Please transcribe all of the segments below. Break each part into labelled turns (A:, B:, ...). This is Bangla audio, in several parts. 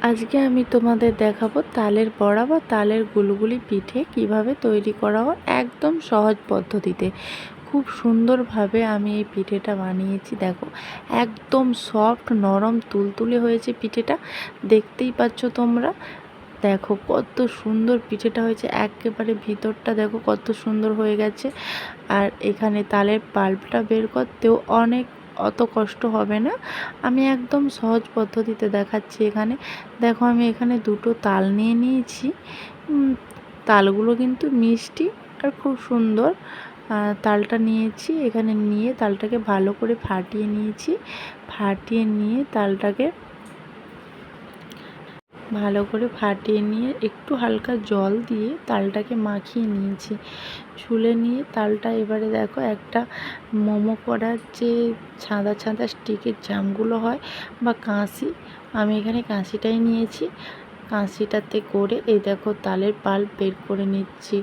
A: আজকে আমি তোমাদের দেখাবো তালের বড়া বা তালের গুলগুলি পিঠে কিভাবে তৈরি করা হয় একদম সহজ পদ্ধতিতে। খুব সুন্দরভাবে আমি এই পিঠেটা বানিয়েছি। দেখো একদম সফট নরম তুলতুলে হয়েছে পিঠেটা, দেখতেই পাচ্ছ তোমরা। দেখো কত সুন্দর পিঠেটা হয়েছে, একেবারে ভিতরটা দেখো কত সুন্দর হয়ে গেছে। আর এখানে তালের পাল্পটা বের করতেও অত কষ্ট হবে না। আমি একদম সহজ পদ্ধতিতে দেখাচ্ছি। এখানে দেখো আমি এখানে দুটো তাল নিয়ে নিয়েছি। তালগুলো কিন্তু মিষ্টি আর খুব সুন্দর। তালটা নিয়েছি, এখানে নিয়ে তালটাকে ভালো করে ফাটিয়ে নিয়েছি। ফাটিয়ে নিয়ে তালটাকে ভালো করে ফাটিয়ে নিয়ে একটু হালকা জল দিয়ে তালটাকে মাখিয়ে নিয়েছি। ছুলে নিয়ে তালটা এবারে দেখো একটা মোমো করার যে ছাদা ছাদা স্টিকের জামগুলো হয় বা কাঁচি, আমি এখানে কাঁচিটাই নিয়েছি। কাঁচিটাতে করে এই দেখো তালের পাল্প বের করে নিচ্ছি।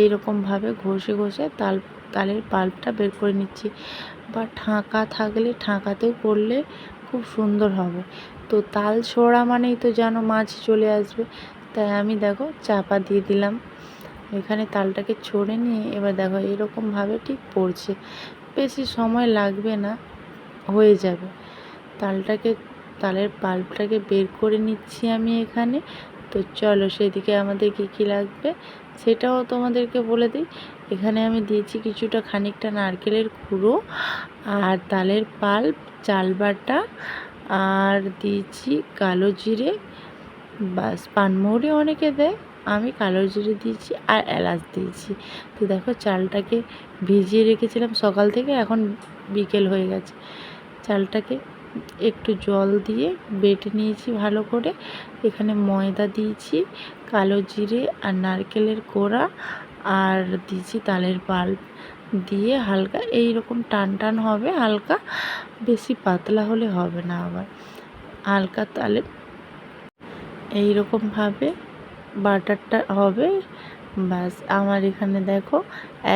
A: এইরকমভাবে ঘষে ঘষে তালের পাল্পটা বের করে নিচ্ছি। বা ঠাঁকা থাকলে ঠাঁকাতেও করলে খুব সুন্দর হবে। তো তাল ছোড়া মানেই তো যেন মাছ চলে আসবে, তাই আমি দেখো চাপা দিয়ে দিলাম। এখানে তালটাকে ছড়ে নিয়ে এবার দেখো এরকমভাবে ঠিক পড়ছে, বেশি সময় লাগবে না, হয়ে যাবে। তালের পাল্পটাকে বের করে নিচ্ছি আমি এখানে। তো চলো সেদিকে আমাদের কী কী লাগবে সেটাও তোমাদেরকে বলে দিই। এখানে আমি দিয়েছি খানিকটা নারকেলের কুড়ো আর তালের পাল্প, চাল বাটা, আর দিয়েছি কালো জিরে, বাস পানমৌরি অনেকে দেয়, আমি কালো জিরে দিয়েছি আর এলাচ দিয়েছি। তো দেখো চালটাকে ভিজিয়ে রেখেছিলাম সকাল থেকে, এখন বিকেল হয়ে গেছে। চালটাকে একটু জল দিয়ে বেটে নিয়েছি ভালো করে। এখানে ময়দা দিয়েছি, কালো জিরে আর নারকেলের কোড়া আর দিয়েছি তালের পাল্প দিয়ে হালকা এইরকম টান টান হবে, হালকা বেশি পাতলা হলে হবে না। আবার হালকা তালে এইরকমভাবে বাটারটা হবে। বাস আমার এখানে দেখো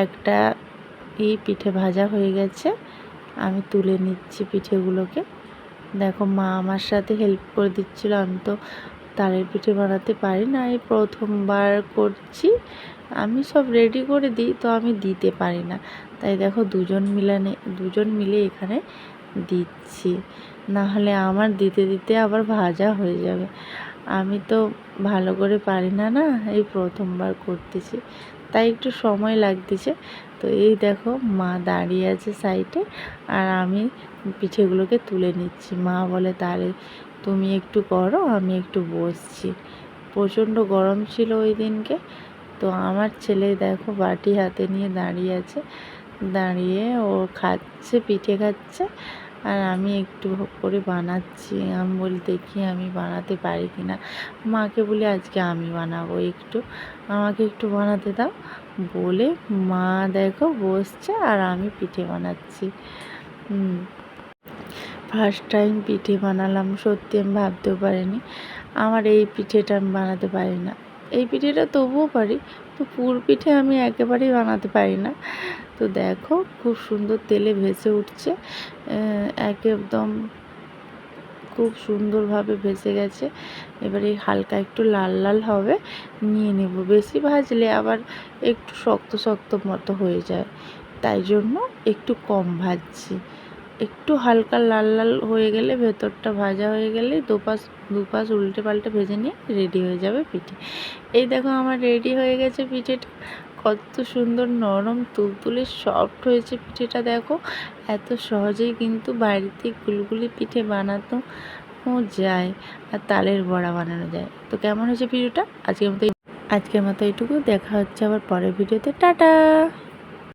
A: একটা পিঠে ভাজা হয়ে গেছে, আমি তুলে নিচ্ছি পিঠেগুলোকে। দেখো মা আমার সাথে হেল্প করে দিচ্ছিল, আমি তো তালের পিঠে বানাতে পারি না, এই প্রথমবার করছি। আমি সব রেডি করে দিই, তো আমি দিতে পারি না, তাই দেখো দুজন মিলে এখানে দিচ্ছি, না হলে আমার দিতে দিতে আবার ভাজা হয়ে যাবে। আমি তো ভালো করে পারি না, এই প্রথমবার করতেছি, তাই একটু সময় লাগতেছে। তো এই দেখো মা দাঁড়িয়ে আছে সাইডে আর আমি পিঠেগুলোকে তুলে নিচ্ছি। মা বলে তাহলে তুমি একটু করো, আমি একটু বসছি। প্রচণ্ড গরম ছিল ওই দিনকে। তো আমার ছেলে দেখো বাটি হাতে নিয়ে দাঁড়িয়ে আছে, দাঁড়িয়ে ও খাচ্ছে, পিঠে খাচ্ছে, আর আমি একটু করে বানাচ্ছি। আমি বলি দেখি আমি বানাতে পারি কি না। মাকে বলি আজকে আমি বানাবো, আমাকে একটু বানাতে দাও বলে মা দেখো বসছে আর আমি পিঠে বানাচ্ছি। ফার্স্ট টাইম পিঠে বানালাম, সত্যি আমি ভাবতেও পারিনি আমার এই পিঠেটা আমি বানাতে পারি না। এই পিঠেটা তবুও পারি, তো পুর পিঠে আমি একেবারেই বানাতে পারি না। তো দেখো খুব সুন্দর তেলে ভেসে উঠছে, একদম খুব সুন্দরভাবে ভেসে গেছে। এবারে হালকা একটু লাল লাল হবে, নিয়ে নেব। বেশি ভাজলে আবার একটু শক্ত শক্ত মতো হয়ে যায়, তাই জন্য একটু কম ভাজছি। একটু হালকা লাল লাল হয়ে গেলে, ভেতরটা ভাজা হয়ে গেলে দুপাশ উল্টে পাল্টে ভেজে নিয়ে রেডি হয়ে যাবে পিঠে। এই দেখো আমার রেডি হয়ে গেছে পিঠেটা, কত সুন্দর নরম তুলতুলে সফট হয়েছে পিঠেটা। দেখো এত সহজেই কিন্তু বাড়িতে গুলগুলি পিঠে বানানো যায় আর তালের বড়া বানানো যায়। তো কেমন হয়েছে ভিডিওটা? আজকের মতো এইটুকু, দেখা হচ্ছে আবার পরের ভিডিওতে। টাটা।